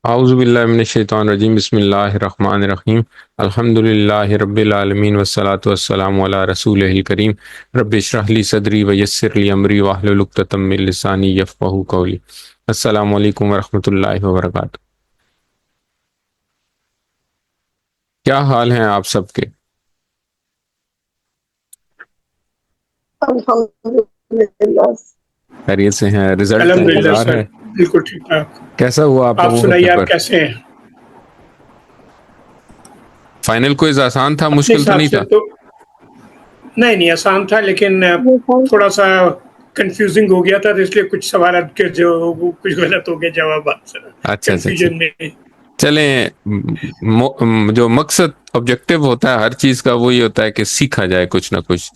اعوذ باللہ من الشیطان الرجیم، بسم اللہ الرحمن الرحیم، الحمد للہ رب العالمین والصلاة والسلام علی رسولہ الکریم، رب اشرح لی صدری ویسر لی امری واحلل عقدۃ من لسانی یفقہوا قولی۔ السلام علیکم ورحمۃ اللہ وبرکاتہ۔ کیا حال ہیں آپ سب کے؟ الحمدللہ خیریت سے ہیں؟ رزلٹ کا الحمدللہ انتظار سر، ہے؟ بالکل ٹھیک ٹھاک۔ کیسا ہوا آپ آپ لوگوں کا سنائیے، آپ پیپر؟ کیسے ہیں؟ فائنل کوئز آسان تھا، اپنے مشکل تو حساب نہیں سے تھا؟ تو نہیں آسان تھا، لیکن تھوڑا سا کنفیوزنگ ہو گیا تھا، تو اس لیے کچھ سوالات کے جو کچھ غلط ہو گئے جوابات سر، اچھا۔ کنفیوژن میں۔ چلیں، جو مقصد آبجیکٹو ہوتا ہے ہر چیز کا وہی ہوتا ہے کہ سیکھا جائے کچھ نہ کچھ،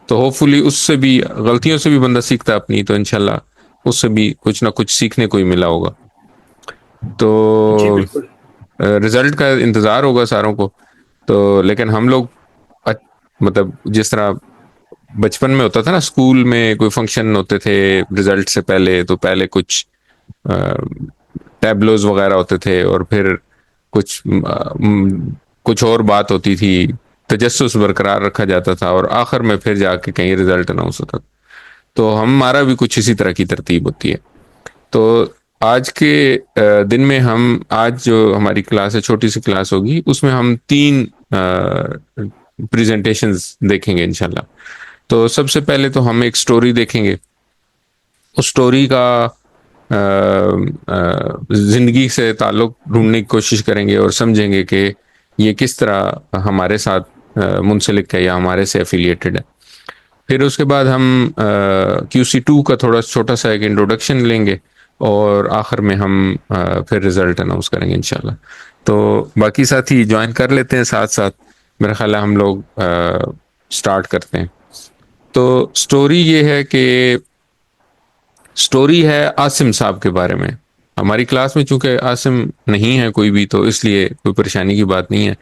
تو ہوپ فلی اس سے بھی، غلطیوں سے بھی بندہ سیکھتا ہے اپنی، تو انشاءاللہ اس سے بھی کچھ نہ کچھ سیکھنے کو ہی ملا ہوگا۔ تو جی بالکل۔ رزلٹ کا انتظار ہوگا ساروں کو، تو لیکن ہم لوگ مطلب جس طرح بچپن میں ہوتا تھا نا، اسکول میں کوئی فنکشن ہوتے تھے رزلٹ سے پہلے، تو پہلے کچھ ٹیبلوز وغیرہ ہوتے تھے، اور پھر کچھ اور بات ہوتی تھی، تجسس برقرار رکھا جاتا تھا، اور آخر میں پھر جا کے کہیں رزلٹ اناؤنس ہوتا تھا۔ تو ہمارا بھی کچھ اسی طرح کی ترتیب ہوتی ہے۔ تو آج کے دن میں آج جو ہماری کلاس ہے، چھوٹی سی کلاس ہوگی، اس میں ہم 3 پریزنٹیشنز دیکھیں گے انشاءاللہ۔ تو سب سے پہلے تو ہم ایک سٹوری دیکھیں گے، اس سٹوری کا زندگی سے تعلق ڈھونڈنے کی کوشش کریں گے، اور سمجھیں گے کہ یہ کس طرح ہمارے ساتھ منسلک ہے یا ہمارے سے ایفیلیٹڈ ہے۔ پھر اس کے بعد ہم QC2 کا تھوڑا چھوٹا سا ایک انٹروڈکشن لیں گے، اور آخر میں ہم پھر رزلٹ اناؤنس کریں گے انشاءاللہ۔ تو باقی ساتھی جوائن کر لیتے ہیں ساتھ ساتھ، میرا خیال ہے ہم لوگ سٹارٹ کرتے ہیں۔ تو سٹوری یہ ہے کہ سٹوری ہے عاصم صاحب کے بارے میں۔ ہماری کلاس میں چونکہ عاصم نہیں ہے کوئی بھی، تو اس لیے کوئی پریشانی کی بات نہیں ہے۔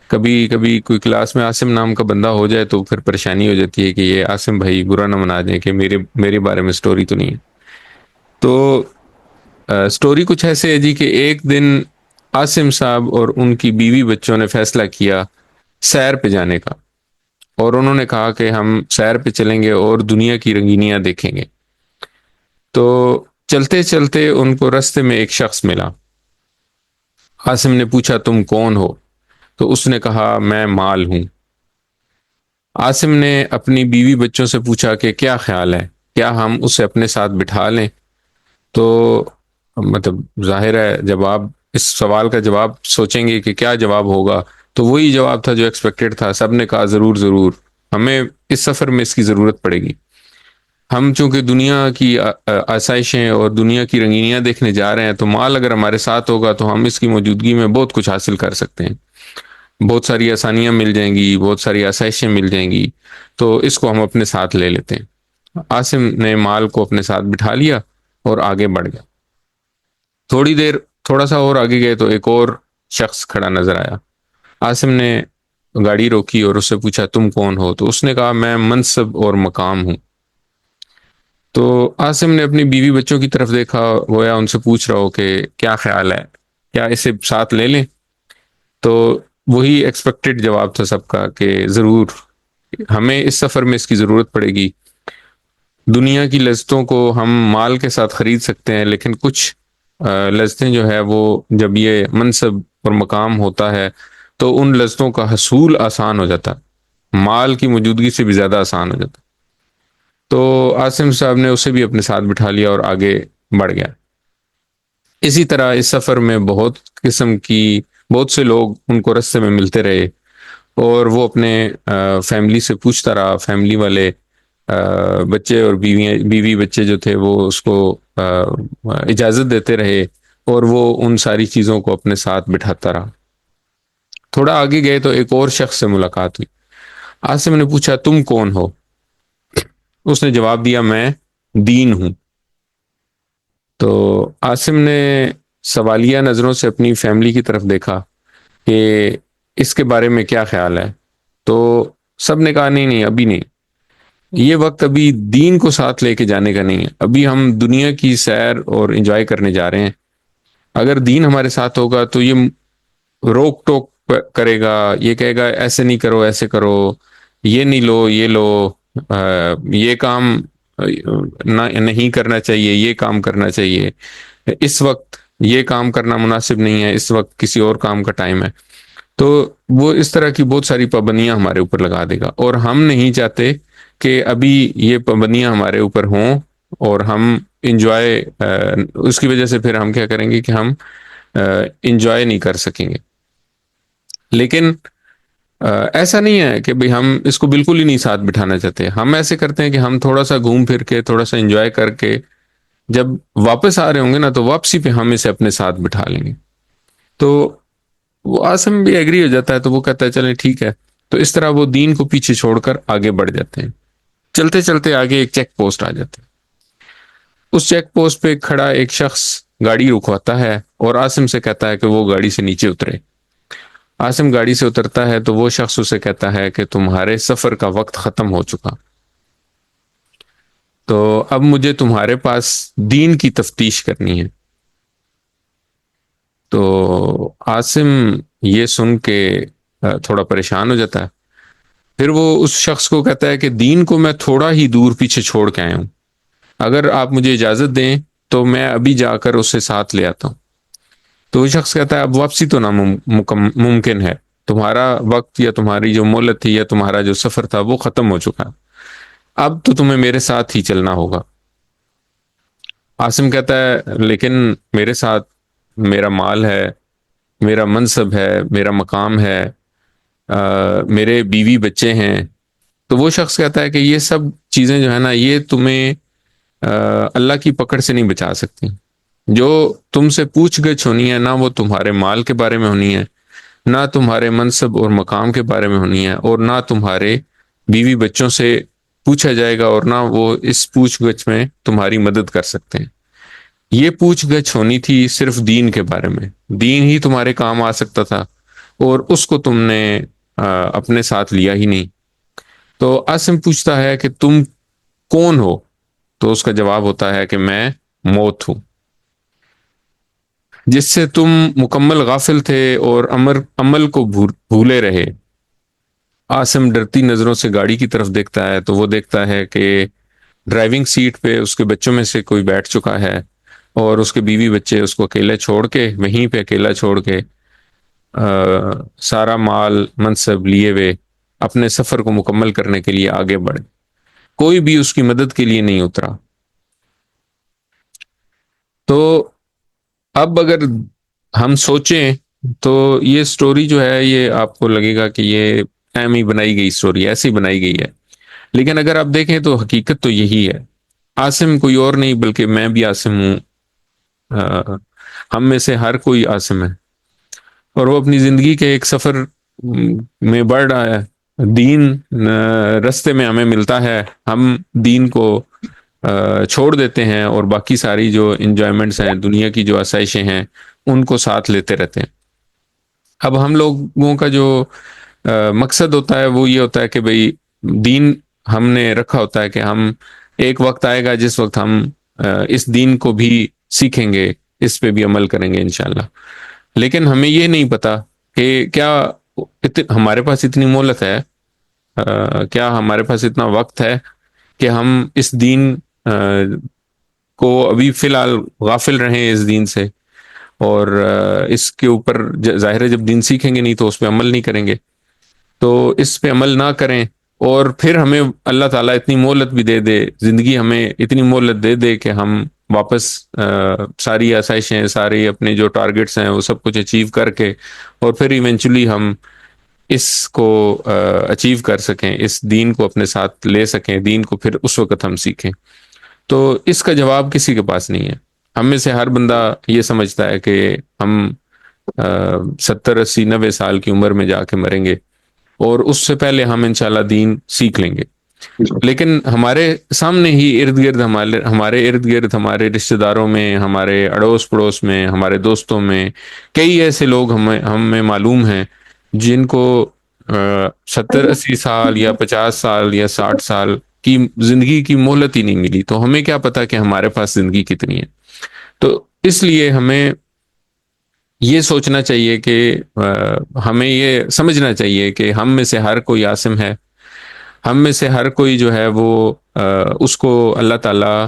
کبھی کبھی کوئی کلاس میں عاصم نام کا بندہ ہو جائے تو پھر پریشانی ہو جاتی ہے کہ یہ عاصم بھائی برا نہ منا دیں کہ میرے بارے میں سٹوری تو نہیں ہے۔ تو سٹوری کچھ ایسے ہے جی کہ ایک دن عاصم صاحب اور ان کی بیوی بچوں نے فیصلہ کیا سیر پہ جانے کا، اور انہوں نے کہا کہ ہم سیر پہ چلیں گے اور دنیا کی رنگینیاں دیکھیں گے۔ تو چلتے چلتے ان کو رستے میں ایک شخص ملا۔ عاصم نے پوچھا تم کون ہو؟ تو اس نے کہا میں مال ہوں۔ عاصم نے اپنی بیوی بچوں سے پوچھا کہ کیا خیال ہے، کیا ہم اسے اپنے ساتھ بٹھا لیں؟ تو مطلب ظاہر ہے جب آپ اس سوال کا جواب سوچیں گے کہ کیا جواب ہوگا، تو وہی جواب تھا جو ایکسپیکٹڈ تھا۔ سب نے کہا ضرور ضرور، ہمیں اس سفر میں اس کی ضرورت پڑے گی۔ ہم چونکہ دنیا کی آسائشیں اور دنیا کی رنگینیاں دیکھنے جا رہے ہیں، تو مال اگر ہمارے ساتھ ہوگا تو ہم اس کی موجودگی میں بہت کچھ حاصل کر سکتے ہیں، بہت ساری آسانیاں مل جائیں گی، بہت ساری آسائشیں مل جائیں گی، تو اس کو ہم اپنے ساتھ لے لیتے ہیں۔ عاصم نے مال کو اپنے ساتھ بٹھا لیا اور آگے بڑھ گیا۔ تھوڑا سا اور آگے گئے تو ایک اور شخص کھڑا نظر آیا۔ عاصم نے گاڑی روکی اور اس سے پوچھا تم کون ہو؟ تو اس نے کہا میں منصب اور مقام ہوں۔ تو عاصم نے اپنی بیوی بچوں کی طرف دیکھا، گویا ان سے پوچھ رہا ہو کہ کیا خیال ہے، کیا اسے ساتھ لے لیں؟ تو وہی ایکسپیکٹڈ جواب تھا سب کا کہ ضرور، ہمیں اس سفر میں اس کی ضرورت پڑے گی۔ دنیا کی لذتوں کو ہم مال کے ساتھ خرید سکتے ہیں، لیکن کچھ لذتیں جو ہے وہ جب یہ منصب اور مقام ہوتا ہے تو ان لذتوں کا حصول آسان ہو جاتا، مال کی موجودگی سے بھی زیادہ آسان ہو جاتا۔ تو عاصم صاحب نے اسے بھی اپنے ساتھ بٹھا لیا اور آگے بڑھ گیا۔ اسی طرح اس سفر میں بہت سے لوگ ان کو رستے میں ملتے رہے، اور وہ اپنے فیملی سے پوچھتا رہا۔ فیملی والے بچے اور بیوی بچے جو تھے وہ اس کو اجازت دیتے رہے، اور وہ ان ساری چیزوں کو اپنے ساتھ بٹھاتا رہا۔ تھوڑا آگے گئے تو ایک اور شخص سے ملاقات ہوئی۔ عاصم نے پوچھا تم کون ہو؟ اس نے جواب دیا میں دین ہوں۔ تو عاصم نے سوالیہ نظروں سے اپنی فیملی کی طرف دیکھا کہ اس کے بارے میں کیا خیال ہے، تو سب نے کہا نہیں ابھی نہیں، یہ وقت ابھی دین کو ساتھ لے کے جانے کا نہیں ہے، ابھی ہم دنیا کی سیر اور انجوائے کرنے جا رہے ہیں۔ اگر دین ہمارے ساتھ ہوگا تو یہ روک ٹوک کرے گا، یہ کہے گا ایسے نہیں کرو، ایسے کرو، یہ نہیں لو، یہ لو، یہ کام نہیں کرنا چاہیے، یہ کام کرنا چاہیے، اس وقت یہ کام کرنا مناسب نہیں ہے، اس وقت کسی اور کام کا ٹائم ہے. تو وہ اس طرح کی بہت ساری پابندیاں ہمارے اوپر لگا دے گا، اور ہم نہیں چاہتے کہ ابھی یہ پابندیاں ہمارے اوپر ہوں اور ہم انجوائے، اس کی وجہ سے پھر ہم کیا کریں گے کہ ہم انجوائے نہیں کر سکیں گے. لیکن ایسا نہیں ہے کہ بھئی ہم اس کو بالکل ہی نہیں ساتھ بٹھانا چاہتے. ہم ایسے کرتے ہیں کہ ہم تھوڑا سا گھوم پھر کے، تھوڑا سا انجوائے کر کے جب واپس آ رہے ہوں گے نا، تو واپسی پہ ہم اسے اپنے ساتھ بٹھا لیں گے. تو وہ عاصم بھی ایگری ہو جاتا ہے، تو وہ کہتا ہے چلیں ٹھیک ہے. تو اس طرح وہ دین کو پیچھے چھوڑ کر آگے بڑھ جاتے ہیں. چلتے چلتے آگے ایک چیک پوسٹ آ جاتے ہیں. اس چیک پوسٹ پہ کھڑا ایک شخص گاڑی رکواتا ہے اور عاصم سے کہتا ہے کہ وہ گاڑی سے نیچے اترے. عاصم گاڑی سے اترتا ہے تو وہ شخص اسے کہتا ہے کہ تمہارے سفر کا وقت ختم ہو چکا، تو اب مجھے تمہارے پاس دین کی تفتیش کرنی ہے. تو عاصم یہ سن کے تھوڑا پریشان ہو جاتا ہے. پھر وہ اس شخص کو کہتا ہے کہ دین کو میں تھوڑا ہی دور پیچھے چھوڑ کے آیا ہوں، اگر آپ مجھے اجازت دیں تو میں ابھی جا کر اسے ساتھ لے آتا ہوں. تو وہ شخص کہتا ہے اب واپسی تو ممکن ہے، تمہارا وقت یا تمہاری جو مہلت تھی یا تمہارا جو سفر تھا وہ ختم ہو چکا، اب تو تمہیں میرے ساتھ ہی چلنا ہوگا. عاصم کہتا ہے لیکن میرے ساتھ میرا مال ہے، میرا منصب ہے، میرا مقام ہے، میرے بیوی بچے ہیں. تو وہ شخص کہتا ہے کہ یہ سب چیزیں جو ہے نا، یہ تمہیں اللہ کی پکڑ سے نہیں بچا سکتی. جو تم سے پوچھ گچھ ہونی ہے، نہ وہ تمہارے مال کے بارے میں ہونی ہے، نہ تمہارے منصب اور مقام کے بارے میں ہونی ہے، اور نہ تمہارے بیوی بچوں سے پوچھا جائے گا، اور نہ وہ اس پوچھ گچھ میں تمہاری مدد کر سکتے ہیں. یہ پوچھ گچھ ہونی تھی صرف دین کے بارے میں، دین ہی تمہارے کام آ سکتا تھا، اور اس کو تم نے اپنے ساتھ لیا ہی نہیں. تو عاصم پوچھتا ہے کہ تم کون ہو؟ تو اس کا جواب ہوتا ہے کہ میں موت ہوں، جس سے تم مکمل غافل تھے اور عمل کو بھولے رہے. عاصم ڈرتی نظروں سے گاڑی کی طرف دیکھتا ہے تو وہ دیکھتا ہے کہ ڈرائیونگ سیٹ پہ اس کے بچوں میں سے کوئی بیٹھ چکا ہے، اور اس کے بیوی بچے اس کو اکیلے چھوڑ کے، وہیں پہ اکیلا چھوڑ کے، سارا مال منصب لیے ہوئے اپنے سفر کو مکمل کرنے کے لیے آگے بڑھے. کوئی بھی اس کی مدد کے لیے نہیں اترا. تو اب اگر ہم سوچیں تو یہ سٹوری جو ہے، یہ آپ کو لگے گا کہ یہ ایم ہی بنائی گئی سٹوری، ایسی بنائی گئی ہے. لیکن اگر آپ دیکھیں تو حقیقت تو یہی ہے. عاصم کوئی اور نہیں بلکہ میں بھی عاصم ہوں، ہم میں سے ہر کوئی عاصم ہے، اور وہ اپنی زندگی کے ایک سفر میں بڑھ رہا ہے. دین رستے میں ہمیں ملتا ہے، ہم دین کو چھوڑ دیتے ہیں، اور باقی ساری جو انجوائمنٹس ہیں، دنیا کی جو آسائشیں ہیں، ان کو ساتھ لیتے رہتے ہیں. اب ہم لوگوں کا جو مقصد ہوتا ہے وہ یہ ہوتا ہے کہ بھئی دین ہم نے رکھا ہوتا ہے کہ ہم ایک وقت آئے گا جس وقت ہم اس دین کو بھی سیکھیں گے، اس پہ بھی عمل کریں گے انشاءاللہ. لیکن ہمیں یہ نہیں پتا کہ کیا ہمارے پاس اتنی مہلت ہے، کیا ہمارے پاس اتنا وقت ہے کہ ہم اس دین کو ابھی فی الحال غافل رہیں اس دین سے، اور اس کے اوپر ظاہر ہے جب دین سیکھیں گے نہیں تو اس پہ عمل نہیں کریں گے. تو اس پہ عمل نہ کریں، اور پھر ہمیں اللہ تعالیٰ اتنی مہلت بھی دے دے، زندگی ہمیں اتنی مہلت دے دے کہ ہم واپس ساری آسائشیں، ساری اپنے جو ٹارگٹس ہیں وہ سب کچھ اچیو کر کے، اور پھر ایونچولی ہم اس کو اچیو کر سکیں، اس دین کو اپنے ساتھ لے سکیں، دین کو پھر اس وقت ہم سیکھیں. تو اس کا جواب کسی کے پاس نہیں ہے. ہم میں سے ہر بندہ یہ سمجھتا ہے کہ ہم 70 80 90 سال کی عمر میں جا کے مریں گے، اور اس سے پہلے ہم انشاءاللہ دین سیکھ لیں گے. لیکن ہمارے سامنے ہی ارد گرد، ہمارے ارد گرد، ہمارے رشتہ داروں میں، ہمارے اڑوس پڑوس میں، ہمارے دوستوں میں کئی ایسے لوگ ہمیں معلوم ہیں جن کو 70 80 سال یا 50 سال یا 60 سال کی زندگی کی مہلت ہی نہیں ملی. تو ہمیں کیا پتا کہ ہمارے پاس زندگی کتنی ہے. تو اس لیے ہمیں یہ سوچنا چاہیے کہ ہمیں یہ سمجھنا چاہیے کہ ہم میں سے ہر کوئی عاصم ہے، ہم میں سے ہر کوئی جو ہے وہ اس کو اللہ تعالیٰ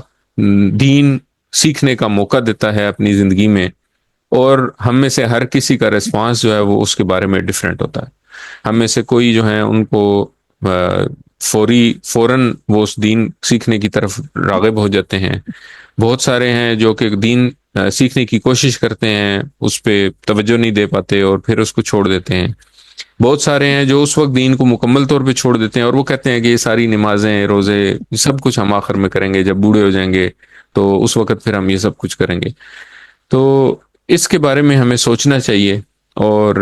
دین سیکھنے کا موقع دیتا ہے اپنی زندگی میں، اور ہم میں سے ہر کسی کا ریسپانس جو ہے وہ اس کے بارے میں ڈفرینٹ ہوتا ہے۔ ہم میں سے کوئی جو ہے ان کو فوراً وہ اس دین سیکھنے کی طرف راغب ہو جاتے ہیں، بہت سارے ہیں جو کہ دین سیکھنے کی کوشش کرتے ہیں، اس پہ توجہ نہیں دے پاتے اور پھر اس کو چھوڑ دیتے ہیں، بہت سارے ہیں جو اس وقت دین کو مکمل طور پہ چھوڑ دیتے ہیں اور وہ کہتے ہیں کہ یہ ساری نمازیں، روزے، سب کچھ ہم آخر میں کریں گے، جب بوڑھے ہو جائیں گے تو اس وقت پھر ہم یہ سب کچھ کریں گے۔ تو اس کے بارے میں ہمیں سوچنا چاہیے اور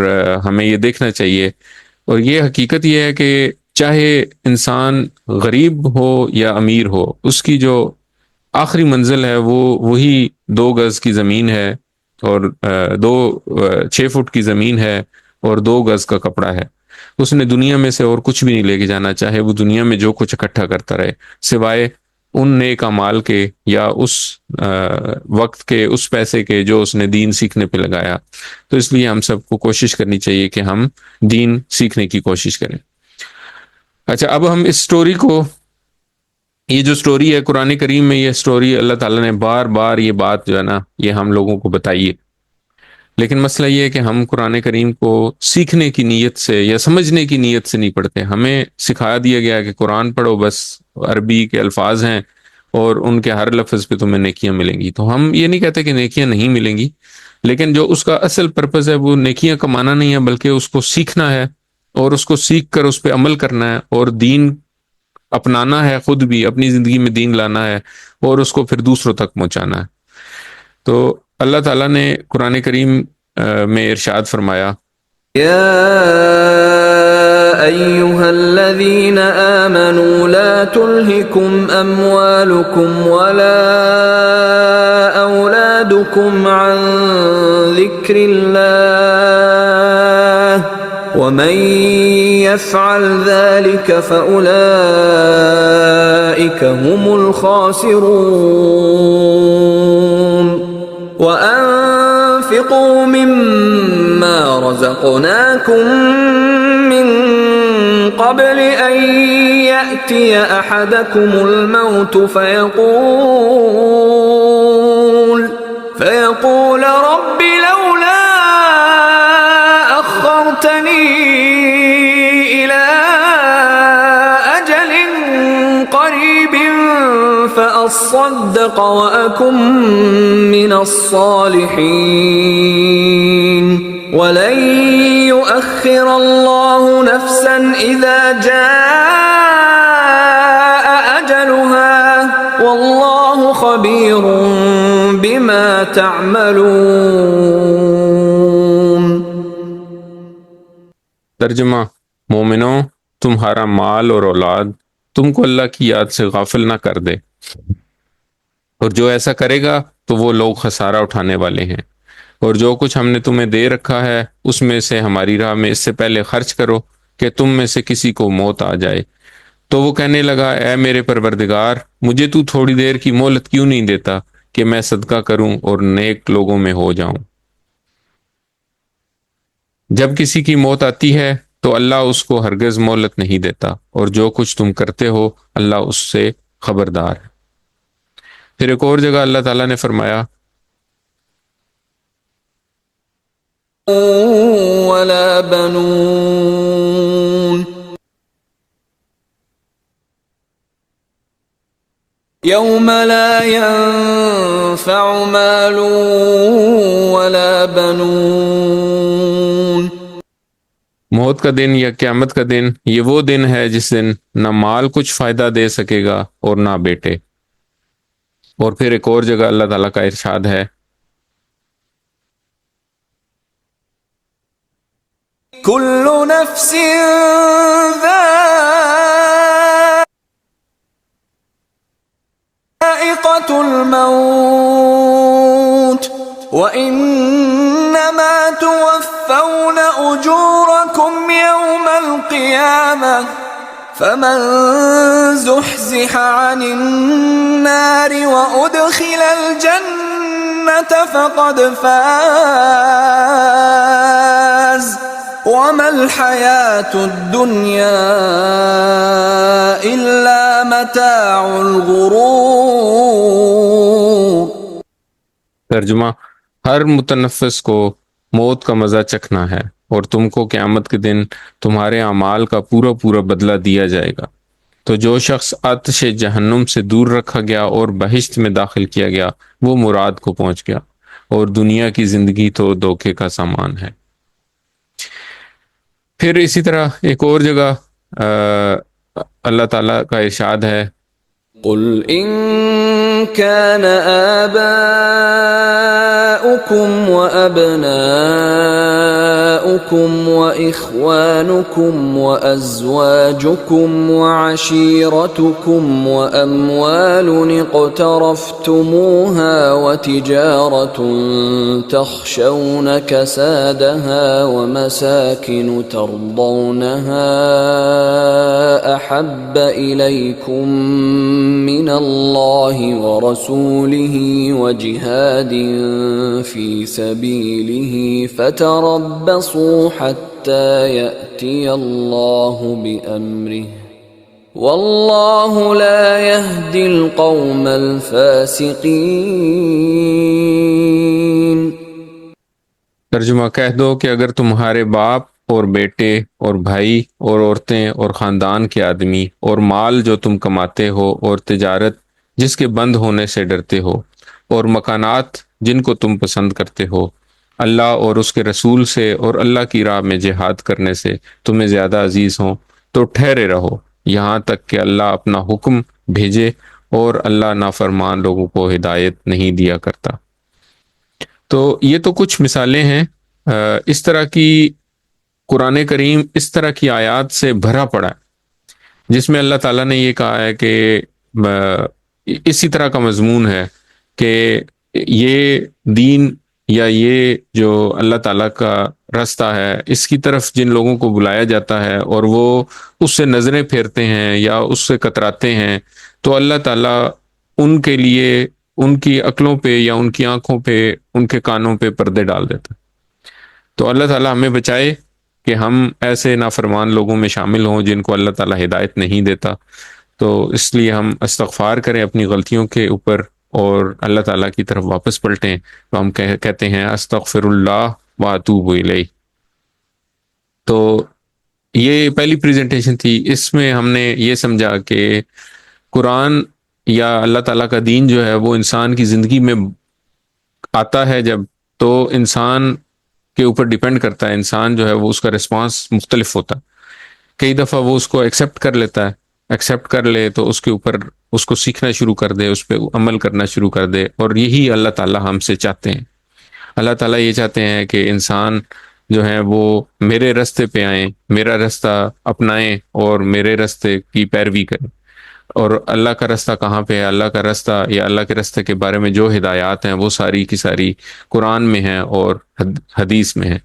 ہمیں یہ دیکھنا چاہیے، اور یہ حقیقت یہ ہے کہ چاہے انسان غریب ہو یا امیر ہو، اس کی جو آخری منزل ہے وہ وہی 2 گز کی زمین ہے، اور 6 فٹ کی زمین ہے اور 2 گز کا کپڑا ہے۔ اس نے دنیا میں سے اور کچھ بھی نہیں لے کے جانا، چاہے وہ دنیا میں جو کچھ اکٹھا کرتا رہے، سوائے ان نیک اعمال کے یا اس وقت کے، اس پیسے کے جو اس نے دین سیکھنے پہ لگایا۔ تو اس لیے ہم سب کو کوشش کرنی چاہیے کہ ہم دین سیکھنے کی کوشش کریں۔ اچھا، اب ہم اس سٹوری کو، یہ جو سٹوری ہے قرآن کریم میں، یہ سٹوری اللہ تعالیٰ نے بار بار یہ بات جو ہے نا یہ ہم لوگوں کو بتائی ہے، لیکن مسئلہ یہ ہے کہ ہم قرآن کریم کو سیکھنے کی نیت سے یا سمجھنے کی نیت سے نہیں پڑھتے۔ ہمیں سکھا دیا گیا کہ قرآن پڑھو، بس عربی کے الفاظ ہیں اور ان کے ہر لفظ پہ تمہیں نیکیاں ملیں گی۔ تو ہم یہ نہیں کہتے کہ نیکیاں نہیں ملیں گی، لیکن جو اس کا اصل پرپز ہے وہ نیکیاں کمانا نہیں ہے، بلکہ اس کو سیکھنا ہے اور اس کو سیکھ کر اس پہ عمل کرنا ہے اور دین اپنانا ہے، خود بھی اپنی زندگی میں دین لانا ہے اور اس کو پھر دوسروں تک پہنچانا ہے۔ تو اللہ تعالیٰ نے قرآن کریم میں ارشاد فرمایا، يا أيها الذين آمنوا لا تلهكم أموالكم ولا أولادكم عن ذكر الله ومن يفعل ذلك فأولئك هم الخاسرون وأنفقوا مما رزقناكم من قبل أن يأتي أحدكم الموت فيقول رب لولا أخرتني إلى أجل قريب فأصدق وأكن من الصالحين ولن يؤخر الله نفسا إذا جاء أجلها والله خبير بما تعملون۔ ترجمہ، مومنوں، تمہارا مال اور اولاد تم کو اللہ کی یاد سے غافل نہ کر دے، اور جو ایسا کرے گا تو وہ لوگ خسارہ اٹھانے والے ہیں، اور جو کچھ ہم نے تمہیں دے رکھا ہے اس میں سے ہماری راہ میں اس سے پہلے خرچ کرو کہ تم میں سے کسی کو موت آ جائے۔ تو وہ کہنے لگا، اے میرے پروردگار، مجھے تو تھوڑی دیر کی مہلت کیوں نہیں دیتا کہ میں صدقہ کروں اور نیک لوگوں میں ہو جاؤں۔ جب کسی کی موت آتی ہے تو اللہ اس کو ہرگز مہلت نہیں دیتا، اور جو کچھ تم کرتے ہو اللہ اس سے خبردار ہے۔ پھر ایک اور جگہ اللہ تعالیٰ نے فرمایا، ولا بنون يوم لا ينفع مال ولا بنون۔ موت کا دن یا قیامت کا دن، یہ وہ دن ہے جس دن نہ مال کچھ فائدہ دے سکے گا اور نہ بیٹے۔ اور پھر ایک اور جگہ اللہ تعالیٰ کا ارشاد ہے، كل نفس ذائقة الموت وإنما توفون أجوركم يوم القيامة فمن زحزح عن النار وأدخل الجنة فقد فاز وما الحياة الدنيا إلا متاع الغرور۔ ترجمہ: ہر متنفس کو موت کا مزہ چکھنا ہے اور تم کو قیامت کے دن تمہارے اعمال کا پورا پورا بدلہ دیا جائے گا۔ تو جو شخص آتش جہنم سے دور رکھا گیا اور بہشت میں داخل کیا گیا وہ مراد کو پہنچ گیا، اور دنیا کی زندگی تو دھوکے کا سامان ہے۔ پھر اسی طرح ایک اور جگہ اللہ تعالیٰ کا ارشاد ہے، قل إن كان آباؤكم وأبناؤكم وإخوانكم وأزواجكم وعشيرتكم وأموال اقترفتموها وتجارة تخشون كسادها ومساكن ترضونها أحب إليكم من الله ورسوله وجهاد في سبيله فتربصوا حتى يأتي الله بأمره والله لا يهدي القوم الفاسقين۔ ترجمہ: کہہ دو کہ اگر تمہارے باپ اور بیٹے اور بھائی اور عورتیں اور خاندان کے آدمی اور مال جو تم کماتے ہو اور تجارت جس کے بند ہونے سے ڈرتے ہو اور مکانات جن کو تم پسند کرتے ہو اللہ اور اس کے رسول سے اور اللہ کی راہ میں جہاد کرنے سے تمہیں زیادہ عزیز ہوں تو ٹھہرے رہو یہاں تک کہ اللہ اپنا حکم بھیجے، اور اللہ نافرمان لوگوں کو ہدایت نہیں دیا کرتا۔ تو یہ تو کچھ مثالیں ہیں۔ اس طرح کی قرآن کریم اس طرح کی آیات سے بھرا پڑا ہے جس میں اللہ تعالیٰ نے یہ کہا ہے کہ اسی طرح کا مضمون ہے کہ یہ دین یا یہ جو اللہ تعالیٰ کا رستہ ہے اس کی طرف جن لوگوں کو بلایا جاتا ہے اور وہ اس سے نظریں پھیرتے ہیں یا اس سے کتراتے ہیں، تو اللہ تعالیٰ ان کے لیے ان کی عقلوں پہ یا ان کی آنکھوں پہ ان کے کانوں پہ پردے ڈال دیتا ہے۔ تو اللہ تعالیٰ ہمیں بچائے کہ ہم ایسے نافرمان لوگوں میں شامل ہوں جن کو اللہ تعالیٰ ہدایت نہیں دیتا۔ تو اس لیے ہم استغفار کریں اپنی غلطیوں کے اوپر اور اللہ تعالیٰ کی طرف واپس پلٹیں۔ تو ہم کہتے ہیں استغفر اللہ واتوب الیہ۔ تو یہ پہلی پریزنٹیشن تھی، اس میں ہم نے یہ سمجھا کہ قرآن یا اللہ تعالیٰ کا دین جو ہے وہ انسان کی زندگی میں آتا ہے جب، تو انسان کے اوپر ڈیپینڈ کرتا ہے، انسان جو ہے وہ اس کا رسپانس مختلف ہوتا ہے۔ کئی دفعہ وہ اس کو ایکسیپٹ کر لیتا ہے، ایکسیپٹ کر لے تو اس کے اوپر اس کو سیکھنا شروع کر دے، اس پہ عمل کرنا شروع کر دے، اور یہی اللہ تعالیٰ ہم سے چاہتے ہیں۔ اللہ تعالیٰ یہ چاہتے ہیں کہ انسان جو ہے وہ میرے رستے پہ آئیں، میرا رستہ اپنائیں اور میرے رستے کی پیروی کریں۔ اور اللہ کا رستہ کہاں پہ ہے؟ اللہ کا رستہ یا اللہ کے رستے کے بارے میں جو ہدایات ہیں وہ ساری کی ساری قرآن میں ہیں اور حدیث میں ہیں،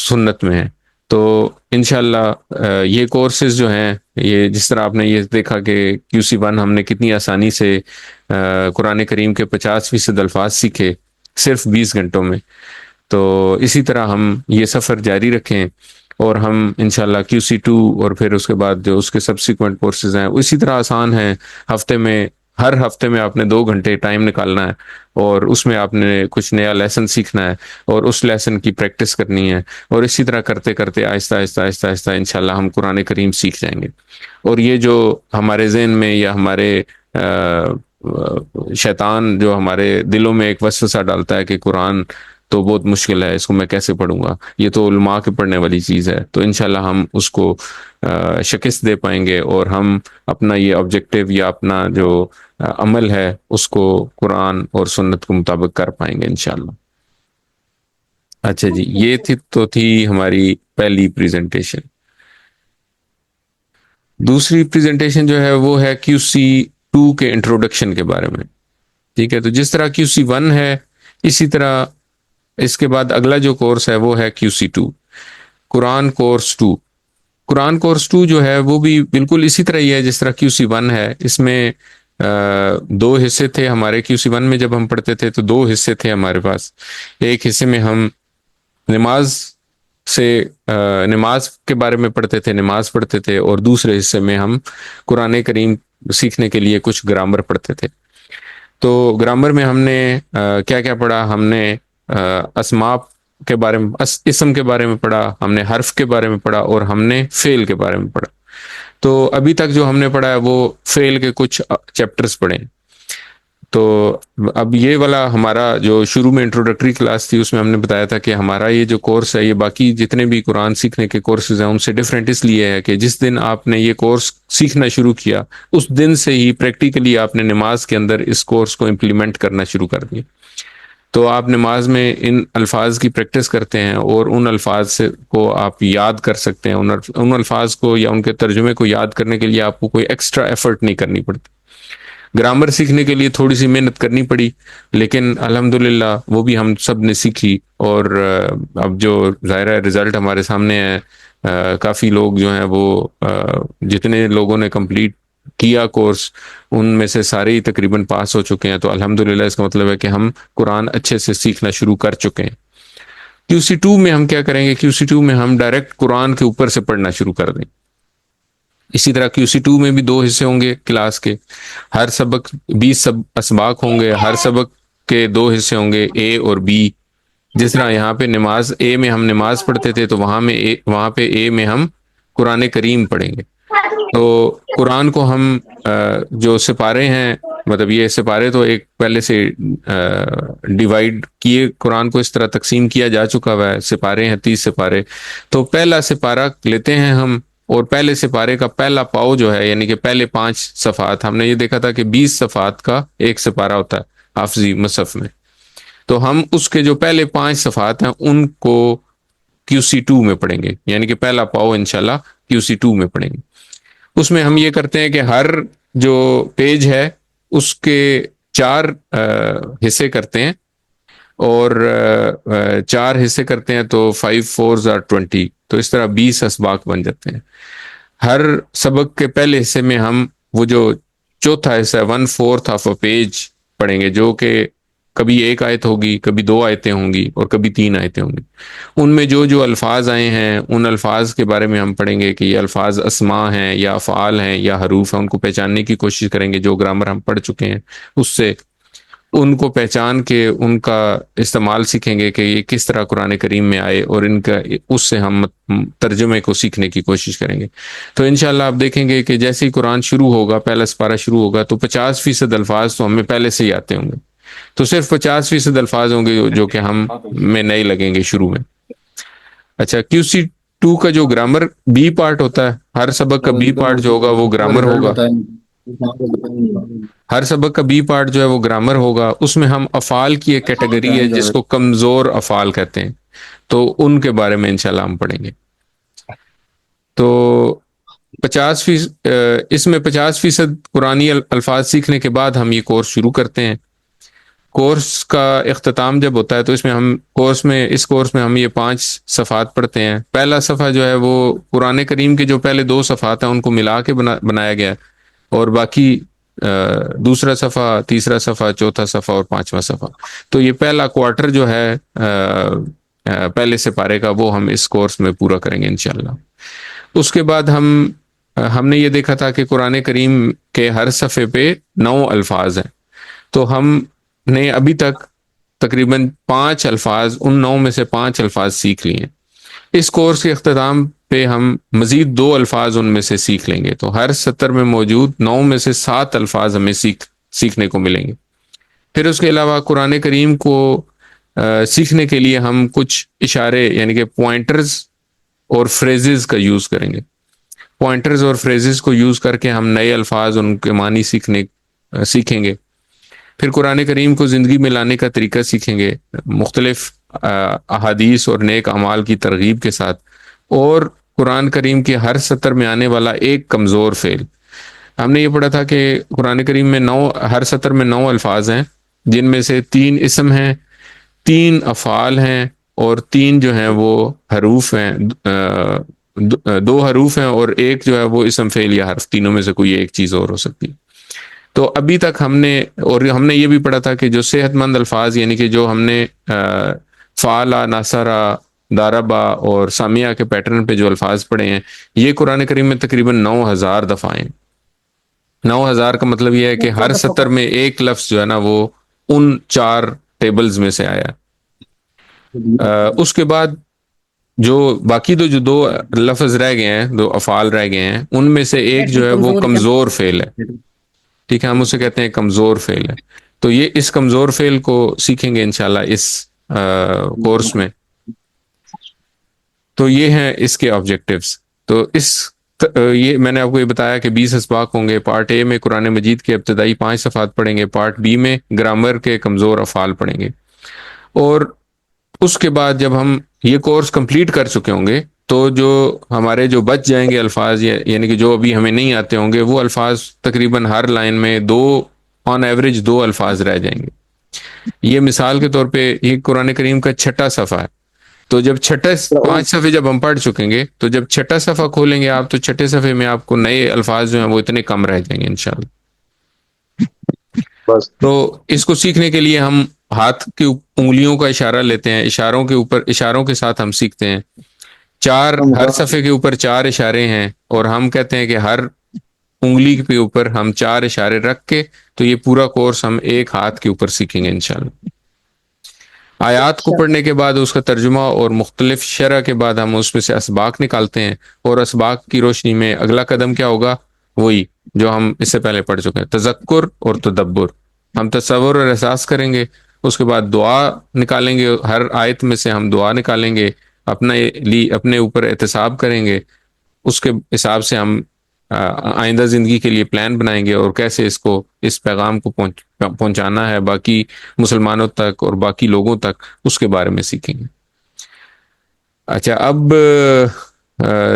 سنت میں ہیں۔ تو انشاءاللہ یہ کورسز جو ہیں، یہ جس طرح آپ نے یہ دیکھا کہ QC1 ہم نے کتنی آسانی سے قرآن کریم کے 50% الفاظ سیکھے صرف 20 گھنٹوں میں۔ تو اسی طرح ہم یہ سفر جاری رکھیں اور ہم انشاءاللہ QC2 اور پھر اس کے بعد جو اس کے سبسیکوینٹ کورسز ہیں وہ اسی طرح آسان ہیں۔ ہر ہفتے میں آپ نے 2 گھنٹے ٹائم نکالنا ہے اور اس میں آپ نے کچھ نیا لیسن سیکھنا ہے اور اس لیسن کی پریکٹس کرنی ہے، اور اسی طرح کرتے کرتے آہستہ آہستہ آہستہ آہستہ انشاءاللہ ہم قرآن کریم سیکھ جائیں گے۔ اور یہ جو ہمارے ذہن میں یا ہمارے شیطان جو ہمارے دلوں میں ایک وسوسہ ڈالتا ہے کہ قرآن تو بہت مشکل ہے، اس کو میں کیسے پڑھوں گا، یہ تو علماء کے پڑھنے والی چیز ہے، تو انشاءاللہ ہم اس کو شکست دے پائیں گے اور ہم اپنا یہ آبجیکٹیو یا اپنا جو عمل ہے اس کو قرآن اور سنت کے مطابق کر پائیں گے انشاءاللہ۔ اچھا جی، یہ تھی ہماری پہلی پریزنٹیشن۔ دوسری پریزنٹیشن جو ہے وہ ہے QC2 کے انٹروڈکشن کے بارے میں، ٹھیک ہے۔ تو جس طرح QC1 ہے اسی طرح اس کے بعد اگلا جو کورس ہے وہ ہے QC2، قرآن کورس 2۔ قرآن کورس 2 جو ہے وہ بھی بالکل اسی طرح ہی ہے جس طرح QC1 ہے۔ اس میں 2 حصے تھے ہمارے QC1 میں، جب ہم پڑھتے تھے تو 2 حصے تھے ہمارے پاس۔ ایک حصے میں ہم نماز سے نماز کے بارے میں پڑھتے تھے، نماز پڑھتے تھے، اور دوسرے حصے میں ہم قرآن کریم سیکھنے کے لیے کچھ گرامر پڑھتے تھے۔ تو گرامر میں ہم نے کیا کیا پڑھا؟ ہم نے اسماء کے بارے میں، اسم کے بارے میں پڑھا، ہم نے حرف کے بارے میں پڑھا، اور ہم نے فعل کے بارے میں پڑھا۔ تو ابھی تک جو ہم نے پڑھا ہے وہ فعل کے کچھ چیپٹرز پڑھے ہیں۔ تو اب یہ والا ہمارا جو شروع میں انٹروڈکٹری کلاس تھی، اس میں ہم نے بتایا تھا کہ ہمارا یہ جو کورس ہے، یہ باقی جتنے بھی قرآن سیکھنے کے کورسز ہیں ان سے ڈفرینٹ اس لیے ہے کہ جس دن آپ نے یہ کورس سیکھنا شروع کیا، اس دن سے ہی پریکٹیکلی آپ نے نماز کے اندر اس کورس کو امپلیمنٹ کرنا شروع کر دیا۔ تو آپ نماز میں ان الفاظ کی پریکٹس کرتے ہیں، اور ان الفاظ سے کو آپ یاد کر سکتے ہیں۔ ان الفاظ کو یا ان کے ترجمے کو یاد کرنے کے لیے آپ کو کوئی ایکسٹرا ایفرٹ نہیں کرنی پڑتی۔ گرامر سیکھنے کے لیے تھوڑی سی محنت کرنی پڑی، لیکن الحمدللہ وہ بھی ہم سب نے سیکھی، اور اب جو ظاہر ہے رزلٹ ہمارے سامنے ہے، کافی لوگ جو ہیں وہ جتنے لوگوں نے کمپلیٹ کیا کورس، ان میں سے سارے ہی تقریباً پاس ہو چکے ہیں۔ تو الحمدللہ اس کا مطلب ہے کہ ہم قرآن اچھے سے سیکھنا شروع کر چکے ہیں۔ QC2 میں ہم کیا کریں گے؟ QC2 میں ہم ڈائریکٹ قرآن کے اوپر سے پڑھنا شروع کر دیں۔ اسی طرح QC2 میں بھی 2 حصے ہوں گے کلاس کے، ہر سبق 20 اسباق ہوں گے، ہر سبق کے 2 حصے ہوں گے، A اور B۔ جس طرح یہاں پہ نماز A میں ہم نماز پڑھتے تھے، تو وہاں پہ A میں ہم قرآن کریم پڑھیں گے۔ تو قرآن کو ہم جو سپارے ہیں، مطلب یہ سپارے تو ایک پہلے سے ڈیوائیڈ کیے، قرآن کو اس طرح تقسیم کیا جا چکا ہوا ہے، سپارے ہیں 30 سپارے۔ تو پہلا سپارہ لیتے ہیں ہم، اور پہلے سپارے کا پہلا پاؤ جو ہے، یعنی کہ پہلے 5 صفحات، ہم نے یہ دیکھا تھا کہ 20 صفحات کا ایک سپارہ ہوتا ہے حافظی مصحف میں۔ تو ہم اس کے جو پہلے 5 صفحات ہیں ان کو QC2 میں پڑھیں گے، یعنی کہ پہلا پاؤ انشاءاللہ QC2 میں پڑھیں گے۔ اس میں ہم یہ کرتے ہیں کہ ہر جو پیج ہے اس کے 4 حصے کرتے ہیں، اور 4 حصے کرتے ہیں تو 5 4 are 20، تو اس طرح 20 اسباق بن جاتے ہیں۔ ہر سبق کے پہلے حصے میں ہم وہ جو چوتھا حصہ 1/4 آف اے پیج پڑھیں گے، جو کہ کبھی 1 آیت ہوگی، کبھی 2 آیتیں ہوں گی، اور کبھی 3 آیتیں ہوں گی۔ ان میں جو الفاظ آئے ہیں ان الفاظ کے بارے میں ہم پڑھیں گے کہ یہ الفاظ اسماء ہیں یا افعال ہیں یا حروف ہیں، ان کو پہچاننے کی کوشش کریں گے۔ جو گرامر ہم پڑھ چکے ہیں اس سے ان کو پہچان کے ان کا استعمال سیکھیں گے کہ یہ کس طرح قرآن کریم میں آئے، اور ان کا اس سے ہم ترجمے کو سیکھنے کی کوشش کریں گے۔ تو انشاءاللہ آپ دیکھیں گے کہ جیسے ہی قرآن شروع ہوگا، پہلا سپارہ شروع ہوگا، تو 50% الفاظ تو ہمیں پہلے سے ہی آتے ہوں گے۔ تو صرف 50% الفاظ ہوں گے جو کہ ہم میں نئے لگیں گے شروع میں۔ اچھا، QC2 کا جو گرامر B پارٹ ہوتا ہے، ہر سبق کا B پارٹ جو ہوگا وہ گرامر ہوگا۔ ہر سبق کا B پارٹ جو ہے وہ گرامر ہوگا۔ اس میں ہم افعال کی ایک کیٹیگری ہے جس کو کمزور افعال کہتے ہیں، تو ان کے بارے میں انشاءاللہ ہم پڑھیں گے۔ تو 50% اس میں 50% قرآنی الفاظ سیکھنے کے بعد ہم یہ کورس شروع کرتے ہیں۔ کورس کا اختتام جب ہوتا ہے تو اس کورس میں ہم یہ 5 صفحات پڑھتے ہیں۔ پہلا صفحہ جو ہے وہ قرآن کریم کے جو پہلے 2 صفحات ہیں ان کو ملا کے بنایا گیا ہے، اور باقی دوسرا صفحہ، تیسرا صفحہ، چوتھا صفحہ اور 5واں صفحہ۔ تو یہ پہلا کوارٹر جو ہے پہلے سپارے کا، وہ ہم اس کورس میں پورا کریں گے انشاءاللہ۔ اس کے بعد ہم نے یہ دیکھا تھا کہ قرآن کریم کے ہر صفحے پہ 9 الفاظ ہیں، تو ہم نے ابھی تک تقریباً 5 الفاظ، ان 9 میں سے 5 الفاظ سیکھ لیے ہیں۔ اس کورس کے اختتام پہ ہم مزید 2 الفاظ ان میں سے سیکھ لیں گے، تو ہر سطر میں موجود 9 میں سے 7 الفاظ ہمیں سیکھنے کو ملیں گے۔ پھر اس کے علاوہ قرآن کریم کو سیکھنے کے لیے ہم کچھ اشارے، یعنی کہ پوائنٹرز اور فریزز کا یوز کریں گے۔ پوائنٹرز اور فریزز کو یوز کر کے ہم نئے الفاظ، ان کے معنی سیکھیں گے۔ پھر قرآن کریم کو زندگی میں لانے کا طریقہ سیکھیں گے، مختلف احادیث اور نیک اعمال کی ترغیب کے ساتھ، اور قرآن کریم کے ہر سطر میں آنے والا ایک کمزور فعل۔ ہم نے یہ پڑھا تھا کہ قرآن کریم میں ہر سطر میں 9 الفاظ ہیں، جن میں سے 3 اسم ہیں، 3 افعال ہیں، اور 3 جو ہیں وہ حروف ہیں، 2 حروف ہیں، اور ایک جو ہے وہ اسم فعل یا حرف، تینوں میں سے کوئی ایک چیز اور ہو سکتی ہے۔ تو ابھی تک ہم نے یہ بھی پڑھا تھا کہ جو صحت مند الفاظ، یعنی کہ جو ہم نے فعلا، نصرا، داربا اور سامیہ کے پیٹرن پہ جو الفاظ پڑھے ہیں یہ قرآن کریم میں تقریباً 9000 دفعہ ہیں. 9000 کا مطلب یہ ہے کہ ہر سطر میں ایک لفظ جو ہے نا وہ ان 4 ٹیبلز میں سے آیا. اس کے بعد جو باقی جو 2 لفظ رہ گئے ہیں، 2 افعال رہ گئے ہیں، ان میں سے ایک جو ہے وہ کمزور فعل ہے. ٹھیک ہے، ہم اسے کہتے ہیں کمزور فعل ہے. تو یہ اس کمزور فعل کو سیکھیں گے انشاءاللہ اس کورس میں. تو یہ ہیں اس کے آبجیکٹیوز. تو یہ میں نے آپ کو یہ بتایا کہ 20 اسباق ہوں گے. پارٹ اے میں قرآن مجید کے ابتدائی 5 صفحات پڑھیں گے، پارٹ بی میں گرامر کے کمزور افعال پڑھیں گے، اور اس کے بعد جب ہم یہ کورس کمپلیٹ کر چکے ہوں گے تو جو ہمارے جو بچ جائیں گے الفاظ، یعنی کہ جو ابھی ہمیں نہیں آتے ہوں گے، وہ الفاظ تقریباً ہر لائن میں آن ایوریج 2 الفاظ رہ جائیں گے. یہ مثال کے طور پہ یہ قرآن کریم کا 6واں صفحہ ہے. تو جب 5 صفحے جب ہم پڑھ چکیں گے تو جب 6واں صفحہ کھولیں گے آپ تو 6 صفحے میں آپ کو نئے الفاظ جو ہیں وہ اتنے کم رہ جائیں گے انشاءاللہ. تو اس کو سیکھنے کے لیے ہم ہاتھ کی انگلیوں کا اشارہ لیتے ہیں، اشاروں کے ساتھ ہم سیکھتے ہیں. ہر صفحے کے اوپر 4 اشارے ہیں، اور ہم کہتے ہیں کہ ہر انگلی کے اوپر ہم 4 اشارے رکھ کے تو یہ پورا کورس ہم ایک ہاتھ کے اوپر سیکھیں گے انشاءاللہ. آیات کو پڑھنے کے بعد اس کا ترجمہ اور مختلف شرح کے بعد ہم اس میں سے اسباق نکالتے ہیں، اور اسباق کی روشنی میں اگلا قدم کیا ہوگا؟ وہی جو ہم اس سے پہلے پڑھ چکے ہیں، تذکر اور تدبر. ہم تصور اور احساس کریں گے، اس کے بعد دعا نکالیں گے، ہر آیت میں سے ہم دعا نکالیں گے، اپنے اوپر احتساب کریں گے، اس کے حساب سے ہم آئندہ زندگی کے لیے پلان بنائیں گے، اور کیسے اس پیغام کو پہنچانا ہے باقی مسلمانوں تک اور باقی لوگوں تک، اس کے بارے میں سیکھیں گے. اچھا، اب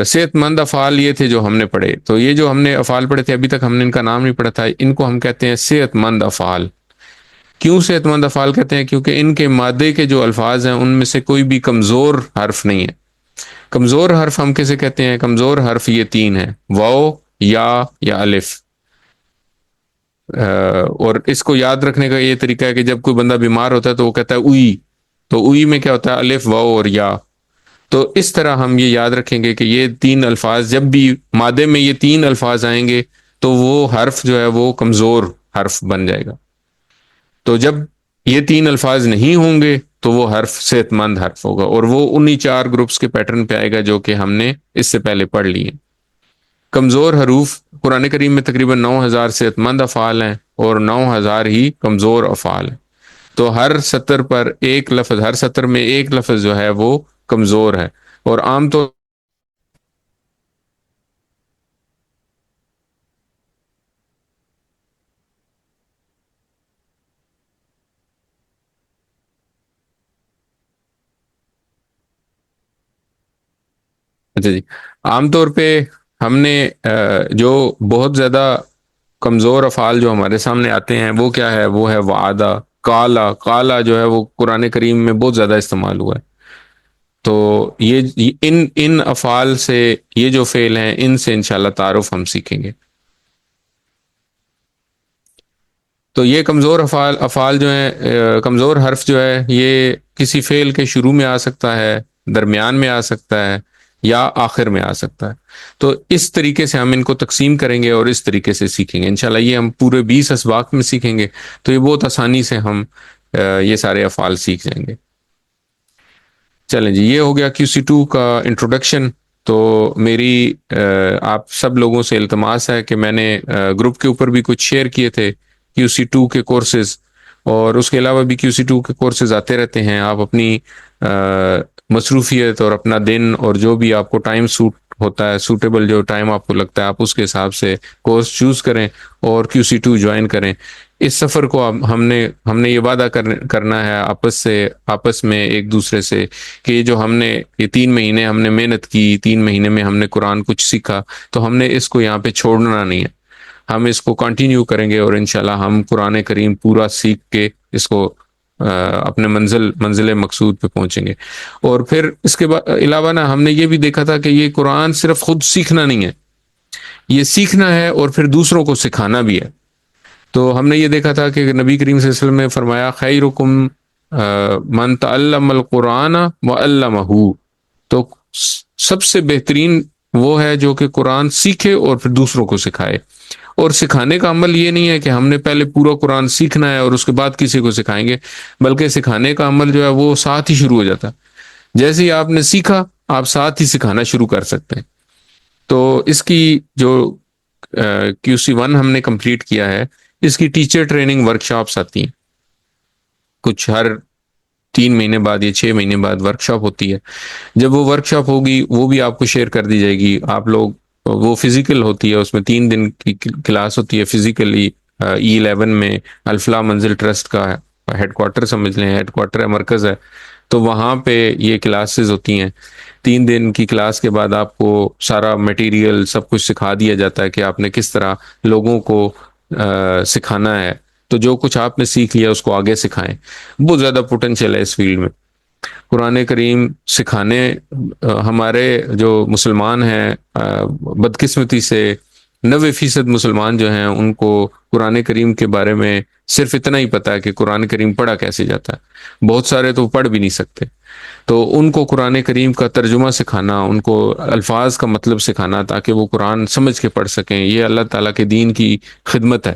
صحت مند افعال یہ تھے جو ہم نے پڑھے. تو یہ جو ہم نے افعال پڑھے تھے ابھی تک ہم نے ان کا نام نہیں پڑھا تھا، ان کو ہم کہتے ہیں صحت مند افعال. کیوں صحت مند افعال کہتے ہیں؟ کیونکہ ان کے مادے کے جو الفاظ ہیں ان میں سے کوئی بھی کمزور حرف نہیں ہے. کمزور حرف ہم کیسے کہتے ہیں؟ کمزور حرف یہ 3 ہیں، واو، یا الف. اور اس کو یاد رکھنے کا یہ طریقہ ہے کہ جب کوئی بندہ بیمار ہوتا ہے تو وہ کہتا ہے اوئی، تو اوئی میں کیا ہوتا ہے؟ الف، واو اور یا. تو اس طرح ہم یہ یاد رکھیں گے کہ یہ 3 الفاظ جب بھی مادے میں یہ 3 الفاظ آئیں گے تو وہ حرف جو ہے وہ کمزور حرف بن جائے گا. تو جب یہ 3 الفاظ نہیں ہوں گے تو وہ حرف صحت مند حرف ہوگا، اور وہ انہی 4 گروپس کے پیٹرن پہ آئے گا جو کہ ہم نے اس سے پہلے پڑھ لیے. کمزور حروف قرآن کریم میں تقریباً 9000 صحت مند افعال ہیں اور 9000 ہی کمزور افعال ہیں. تو ہر سطر پر ایک لفظ، ہر سطر میں ایک لفظ جو ہے وہ کمزور ہے. اور عام طور اچھا جی، عام طور پہ ہم نے جو بہت زیادہ کمزور افعال جو ہمارے سامنے آتے ہیں وہ کیا ہے؟ وہ ہے وعدہ، کالا جو ہے وہ قرآن کریم میں بہت زیادہ استعمال ہوا ہے. تو یہ ان افعال سے، یہ جو فعل ہیں ان سے انشاءاللہ تعارف ہم سیکھیں گے. تو یہ کمزور افعال جو ہیں، کمزور حرف جو ہے یہ کسی فعل کے شروع میں آ سکتا ہے، درمیان میں آ سکتا ہے، یا آخر میں آ سکتا ہے. تو اس طریقے سے ہم ان کو تقسیم کریں گے اور اس طریقے سے سیکھیں گے انشاءاللہ. یہ ہم پورے 20 اسباق میں سیکھیں گے، تو یہ بہت آسانی سے ہم یہ سارے افعال سیکھ جائیں گے. چلیں جی، یہ ہو گیا QC2 کا انٹروڈکشن. تو میری آپ سب لوگوں سے التماس ہے کہ میں نے گروپ کے اوپر بھی کچھ شیئر کیے تھے QC2 کے کورسز، اور اس کے علاوہ بھی QC2 کے کورسز آتے رہتے ہیں. آپ اپنی مصروفیت اور اپنا دن اور جو بھی آپ کو ٹائم سوٹ ہوتا ہے، سوٹیبل جو ٹائم آپ کو لگتا ہے، آپ اس کے حساب سے کورس چوز کریں اور QC2 جوائن کریں. اس سفر کو ہم نے یہ وعدہ کرنا ہے آپس میں ایک دوسرے سے کہ جو ہم نے یہ 3 مہینے ہم نے محنت کی، 3 مہینے میں ہم نے قرآن کچھ سیکھا، تو ہم نے اس کو یہاں پہ چھوڑنا نہیں ہے. ہم اس کو کنٹینیو کریں گے اور انشاءاللہ ہم قرآن کریم پورا سیکھ کے اس کو اپنے منزل مقصود پہ پہنچیں گے. اور پھر اس کے علاوہ نا ہم نے یہ بھی دیکھا تھا کہ یہ قرآن صرف خود سیکھنا نہیں ہے، یہ سیکھنا ہے اور پھر دوسروں کو سکھانا بھی ہے. تو ہم نے یہ دیکھا تھا کہ نبی کریم صلی اللہ علیہ وسلم نے فرمایا خیرکم من تعلم القرآن وعلمہ، تو سب سے بہترین وہ ہے جو کہ قرآن سیکھے اور پھر دوسروں کو سکھائے. اور سکھانے کا عمل یہ نہیں ہے کہ ہم نے پہلے پورا قرآن سیکھنا ہے اور اس کے بعد کسی کو سکھائیں گے، بلکہ سکھانے کا عمل جو ہے وہ ساتھ ہی شروع ہو جاتا ہے. جیسے ہی آپ نے سیکھا آپ ساتھ ہی سکھانا شروع کر سکتے ہیں. تو اس کی جو QC1 ہم نے کمپلیٹ کیا ہے، اس کی ٹیچر ٹریننگ ورکشاپس آتی ہیں، کچھ ہر 3 مہینے بعد یا 6 مہینے بعد ورکشاپ ہوتی ہے. جب وہ ورکشاپ ہوگی وہ بھی آپ کو شیئر کر دی جائے گی. آپ لوگ، وہ فزیکل ہوتی ہے، اس میں 3 دن کی کلاس ہوتی ہے فزیکلی E11 میں. الفلاح منزل ٹرسٹ کا ہیڈ کوارٹر سمجھ لیں، ہیڈ کوارٹر ہے، مرکز ہے، تو وہاں پہ یہ کلاسز ہوتی ہیں. 3 دن کی کلاس کے بعد آپ کو سارا مٹیریل سب کچھ سکھا دیا جاتا ہے کہ آپ نے کس طرح لوگوں کو سکھانا ہے. تو جو کچھ آپ نے سیکھ لیا اس کو آگے سکھائیں. بہت زیادہ پوٹینشیل ہے اس فیلڈ میں. قرآن کریم سکھانے، ہمارے جو مسلمان ہیں بدقسمتی سے 90% مسلمان جو ہیں ان کو قرآن کریم کے بارے میں صرف اتنا ہی پتا ہے کہ قرآن کریم پڑھا کیسے جاتا ہے. بہت سارے تو پڑھ بھی نہیں سکتے. تو ان کو قرآن کریم کا ترجمہ سکھانا، ان کو الفاظ کا مطلب سکھانا تاکہ وہ قرآن سمجھ کے پڑھ سکیں، یہ اللہ تعالیٰ کے دین کی خدمت ہے.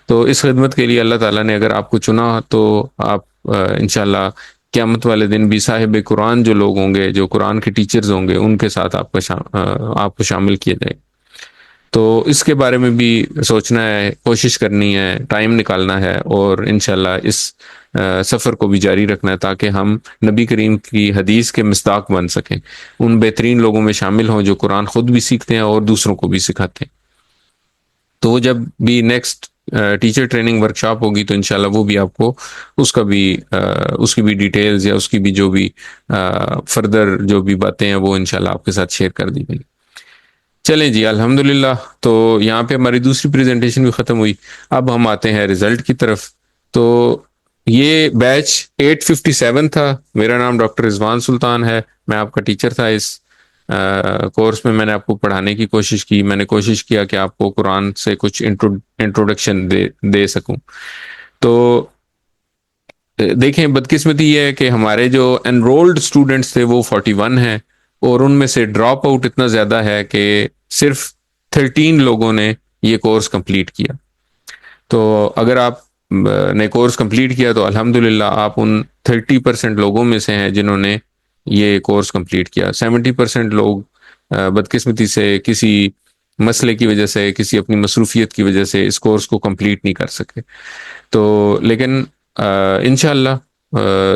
تو اس خدمت کے لیے اللہ تعالیٰ نے اگر آپ کو چنا تو آپ انشاءاللہ قیامت والے دن بھی صاحب قرآن جو لوگ ہوں گے، جو قرآن کے ٹیچرز ہوں گے، ان کے ساتھ آپ کو شامل کیا جائے. تو اس کے بارے میں بھی سوچنا ہے، کوشش کرنی ہے، ٹائم نکالنا ہے، اور انشاءاللہ اس سفر کو بھی جاری رکھنا ہے تاکہ ہم نبی کریم کی حدیث کے مصداق بن سکیں، ان بہترین لوگوں میں شامل ہوں جو قرآن خود بھی سیکھتے ہیں اور دوسروں کو بھی سکھاتے ہیں. تو جب بھی نیکسٹ ٹیچر ٹریننگ ورکشاپ ہوگی تو انشاءاللہ وہ بھی آپ کو اس کی بھی ڈیٹیلز یا اس کی بھی جو بھی فردر جو بھی باتیں ہیں وہ انشاءاللہ آپ کے ساتھ شیئر کر دی گئی. چلیں جی الحمدللہ. تو یہاں پہ ہماری دوسری پریزنٹیشن بھی ختم ہوئی. اب ہم آتے ہیں رزلٹ کی طرف. تو یہ بیچ 857 تھا. میرا نام ڈاکٹر رضوان سلطان ہے، میں آپ کا ٹیچر تھا. اس کورس میں نے آپ کو پڑھانے کی کوشش کی، میں نے کوشش کیا کہ آپ کو قرآن سے کچھ انٹروڈکشن دے سکوں. تو دیکھیں بدقسمتی یہ ہے کہ ہمارے جو انرولڈ اسٹوڈنٹس تھے وہ 41 ہیں، اور ان میں سے ڈراپ آؤٹ اتنا زیادہ ہے کہ صرف 13 لوگوں نے یہ کورس کمپلیٹ کیا. تو اگر آپ نے کورس کمپلیٹ کیا تو الحمدللہ آپ ان 30% لوگوں میں سے ہیں جنہوں نے یہ کورس کمپلیٹ کیا. 70% لوگ بدقسمتی سے کسی مسئلے کی وجہ سے، کسی اپنی مصروفیت کی وجہ سے اس کورس کو کمپلیٹ نہیں کر سکے. تو لیکن انشاءاللہ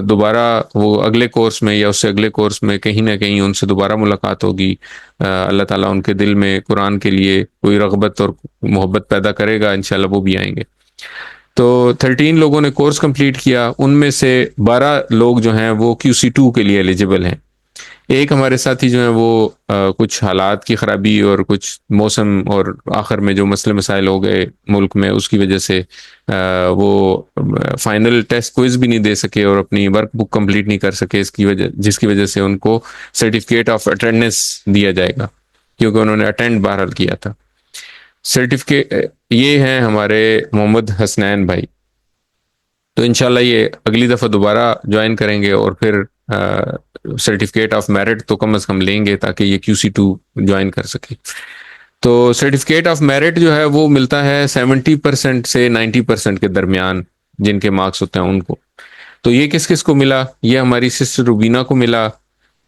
دوبارہ وہ اگلے کورس میں یا اس سے اگلے کورس میں کہیں نہ کہیں ان سے دوبارہ ملاقات ہوگی. اللہ تعالیٰ ان کے دل میں قرآن کے لیے کوئی رغبت اور محبت پیدا کرے گا، انشاءاللہ وہ بھی آئیں گے. تو 13 لوگوں نے کورس کمپلیٹ کیا. ان میں سے 12 لوگ جو ہیں وہ QC2 کے لیے ایلیجبل ہیں. ایک ہمارے ساتھی جو ہیں وہ کچھ حالات کی خرابی اور کچھ موسم اور آخر میں جو مسئلے مسائل ہو گئے ملک میں، اس کی وجہ سے وہ فائنل ٹیسٹ کوئز بھی نہیں دے سکے اور اپنی ورک بک کمپلیٹ نہیں کر سکے، جس کی وجہ سے ان کو سرٹیفکیٹ آف اٹینڈنس دیا جائے گا کیونکہ انہوں نے اٹینڈ بہرحال کیا تھا. سرٹیفکیٹ یہ ہیں ہمارے محمد حسنین بھائی. تو انشاءاللہ یہ اگلی دفعہ دوبارہ جوائن کریں گے اور پھر سرٹیفکیٹ آف میرٹ تو کم از کم لیں گے تاکہ یہ QC2 جوائن کر سکے. تو سرٹیفکیٹ آف میرٹ جو ہے وہ ملتا ہے 70% سے 90% کے درمیان جن کے مارکس ہوتے ہیں ان کو. تو یہ کس کس کو ملا؟ یہ ہماری سسٹر روبینہ کو ملا،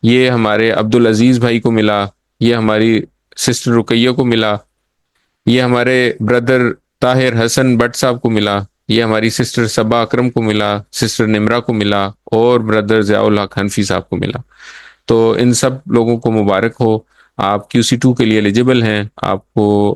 یہ ہمارے عبدالعزیز بھائی کو ملا، یہ ہماری سسٹر رقیہ کو ملا، یہ ہمارے بردر طاہر حسن بٹ صاحب کو ملا، یہ ہماری سسٹر صبا اکرم کو ملا، سسٹر نمرہ کو ملا، اور بردر ضیاء الحق حنفی صاحب کو ملا. تو ان سب لوگوں کو مبارک ہو، آپ QC2 کے لیے ایلیجبل ہیں. آپ کو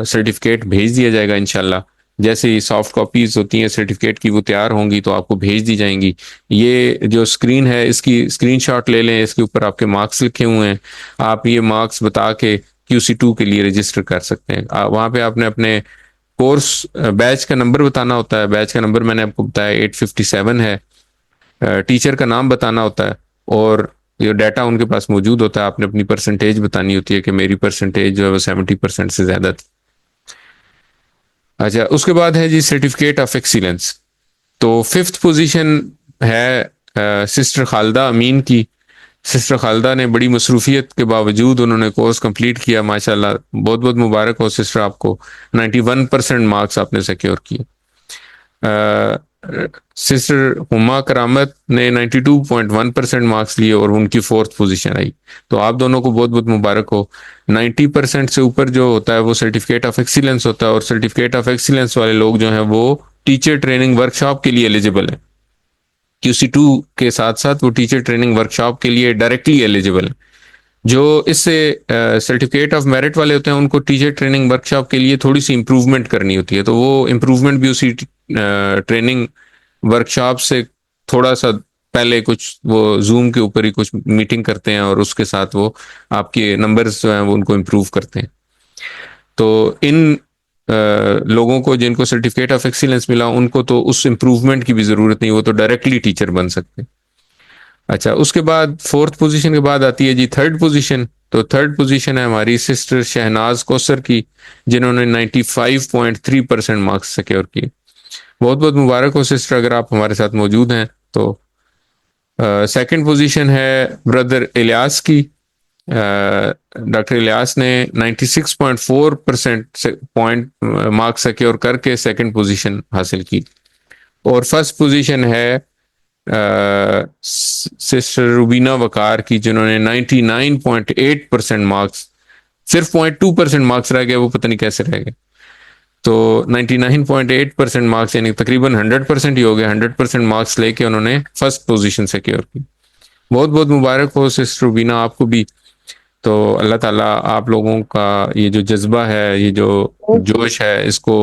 سرٹیفکیٹ بھیج دیا جائے گا انشاءاللہ. جیسے ہی سافٹ کاپیز ہوتی ہیں سرٹیفکیٹ کی وہ تیار ہوں گی تو آپ کو بھیج دی جائیں گی. یہ جو اسکرین ہے اس کی اسکرین شاٹ لے لیں، اس کے اوپر آپ کے مارکس لکھے ہوئے ہیں. آپ یہ مارکس بتا کے QC2 کے لیے رجسٹر کر سکتے ہیں. وہاں پہ آپ نے اپنے کورس بیچ کا نمبر بتانا ہوتا ہے. بیچ کا نمبر میں نے آپ کو بتایا 857 ہے. ٹیچر کا نام بتانا ہوتا ہے اور یہ ڈیٹا ان کے پاس موجود ہوتا ہے. آپ نے اپنی پرسنٹیج بتانی ہوتی ہے کہ میری پرسنٹیج جو ہے وہ 70% سے زیادہ تھی. اچھا، اس کے بعد ہے جی سرٹیفکیٹ آف ایکسیلنس. تو 5th پوزیشن ہے سسٹر خالدہ امین کی. سسٹر خالدہ نے بڑی مصروفیت کے باوجود انہوں نے کورس کمپلیٹ کیا، ماشاءاللہ بہت بہت مبارک ہو سسٹر، آپ کو 91% مارکس آپ نے سیکیور کیے۔ سسٹر ہما کرامت نے 92.1% مارکس لیے اور ان کی 4th پوزیشن آئی، تو آپ دونوں کو بہت بہت مبارک ہو۔ 90% سے اوپر جو ہوتا ہے وہ سرٹیفکیٹ آف ایکسیلنس ہوتا ہے، اور سرٹیفکیٹ آف ایکسیلنس والے لوگ جو ہیں وہ ٹیچر ٹریننگ ورکشاپ کے لیے ایلیجیبل ہیں۔ QC2 کے ساتھ ساتھ وہ ٹیچر ٹریننگ ورکشاپ کے لیے ڈائریکٹلی ایلیجیبل ہیں۔ جو اس سے سرٹیفکیٹ آف میرٹ والے ہوتے ہیں ان کو ٹیچر ٹریننگ ورکشاپ کے لیے تھوڑی سی امپروومنٹ کرنی ہوتی ہے، تو وہ امپروومنٹ بھی اسی ٹریننگ ورکشاپ سے تھوڑا سا پہلے کچھ وہ زوم کے اوپر ہی کچھ میٹنگ کرتے ہیں، اور اس کے ساتھ وہ آپ کے نمبرز جو ہیں وہ ان کو امپروو کرتے ہیں۔ تو ان لوگوں کو جن کو سرٹیفکیٹ آف ایکسیلنس ملا ان کو تو اس امپروومنٹ کی بھی ضرورت نہیں، وہ تو ڈائریکٹلی ٹیچر بن سکتے ہیں۔ اچھا، اس کے بعد 4th پوزیشن کے بعد آتی ہے جی 3rd پوزیشن۔ تو 3rd پوزیشن ہے ہماری سسٹر شہناز کوثر کی، جنہوں نے 95.3% مارکس سیکیور کیے۔ بہت بہت مبارک ہو سسٹر، اگر آپ ہمارے ساتھ موجود ہیں تو۔ 2nd پوزیشن ہے بردر الیاس کی، ڈاکٹر الیاس نے 96.4% مارکس سیکیور کر کے 2nd پوزیشن حاصل کی۔ اور 1st پوزیشن ہے سسٹر روبینہ وقار کی، جنہوں نے 99.8% مارکس، صرف 0.2% مارکس رہ گئے، وہ پتہ نہیں کیسے رہ گئے، تو 99.8% مارکس یعنی تقریباً 100% ہی ہو گئے، 100% مارکس لے کے انہوں نے 1st پوزیشن سیکیور کی۔ بہت بہت مبارک ہو سسٹر روبینہ آپ کو بھی۔ تو اللہ تعالیٰ آپ لوگوں کا یہ جو جذبہ ہے، یہ جو جوش ہے، اس کو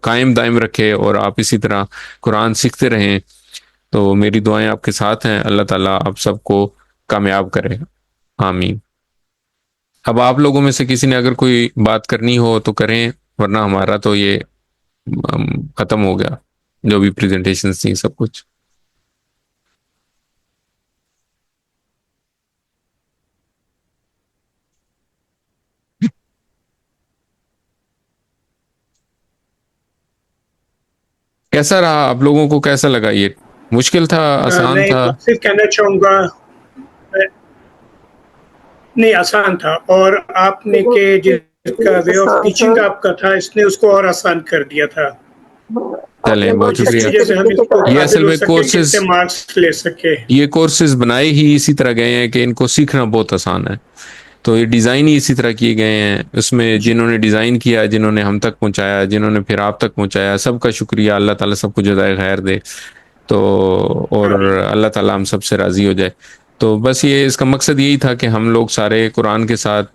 قائم دائم رکھے، اور آپ اسی طرح قرآن سیکھتے رہیں۔ تو میری دعائیں آپ کے ساتھ ہیں، اللہ تعالیٰ آپ سب کو کامیاب کرے، آمین۔ اب آپ لوگوں میں سے کسی نے اگر کوئی بات کرنی ہو تو کریں، ورنہ ہمارا تو یہ ختم ہو گیا، جو بھی پریزنٹیشنز تھیں سب کچھ۔ کیسا رہا آپ لوگوں کو، کیسا لگا؟ یہ مشکل تھا، آسان میں تھا؟ صرف کہنا چاہوں گا، نہیں آسان تھا، اور آپ نے کہ جس کا وے آف ٹیچنگ آپ کا تھا، اس نے اس کو اور آسان کر دیا تھا، چلیں بہت جس کی شکریہ۔ وجہ سے ہم اس کو یہ اصل قابل ہو میں سکے کہ اس سے مارکس لے سکے۔ یہ کورسز بنائے ہی اسی طرح گئے ہیں کہ ان کو سیکھنا بہت آسان ہے، تو یہ ڈیزائن ہی اسی طرح کیے گئے ہیں۔ اس میں جنہوں نے ڈیزائن کیا، جنہوں نے ہم تک پہنچایا، جنہوں نے پھر آپ تک پہنچایا، سب کا شکریہ، اللہ تعالیٰ سب کو جزائے خیر دے، تو اور اللہ تعالیٰ ہم سب سے راضی ہو جائے۔ تو بس یہ اس کا مقصد یہی تھا کہ ہم لوگ سارے قرآن کے ساتھ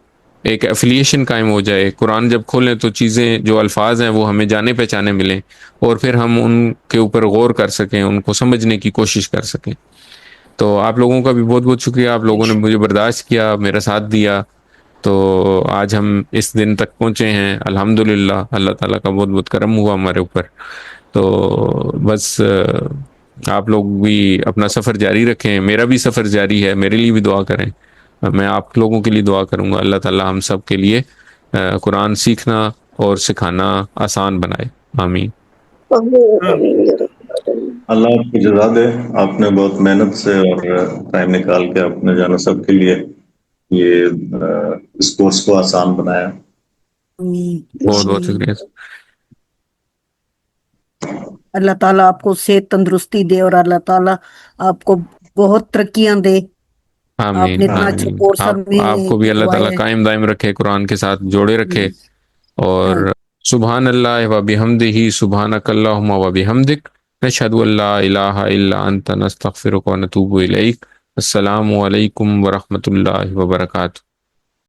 ایک ایفیلیشن قائم ہو جائے، قرآن جب کھولیں تو چیزیں جو الفاظ ہیں وہ ہمیں جانے پہچانے ملیں، اور پھر ہم ان کے اوپر غور کر سکیں، ان کو سمجھنے کی کوشش کر سکیں۔ تو آپ لوگوں کا بھی بہت بہت شکریہ، آپ لوگوں نے مجھے برداشت کیا، میرا ساتھ دیا، تو آج ہم اس دن تک پہنچے ہیں الحمدللہ۔ اللہ تعالیٰ کا بہت بہت کرم ہوا ہمارے اوپر۔ تو بس آپ لوگ بھی اپنا سفر جاری رکھیں، میرا بھی سفر جاری ہے، میرے لیے بھی دعا کریں، میں آپ لوگوں کے لیے دعا کروں گا، اللہ تعالیٰ ہم سب کے لیے قرآن سیکھنا اور سکھانا آسان بنائے، آمین۔ اللہ آپ کو جزا دے، آپ نے بہت محنت سے اور ٹائم نکال کے اپنے جانا سب کے لیے یہ اس کورس کو آسان بنایا۔ بہت بہت شکریہ۔ اللہ تعالیٰ آپ کو صحت تندرستی دے، اور اللہ تعالیٰ آپ کو بہت ترقیاں دے۔ آپ آمین نے اتنا اچھا آمین۔ کورس آپ کو بھی اللہ تعالیٰ قائم دائم رکھے، قرآن کے ساتھ جوڑے رکھے، اور سبحان اللہ و بحمدہ، سبحانک اللہم و بحمدک، نشہد ان لا الہ الا انت، نستغفرک و نتوب الیک۔ السلام علیکم ورحمۃ اللہ وبرکاتہ۔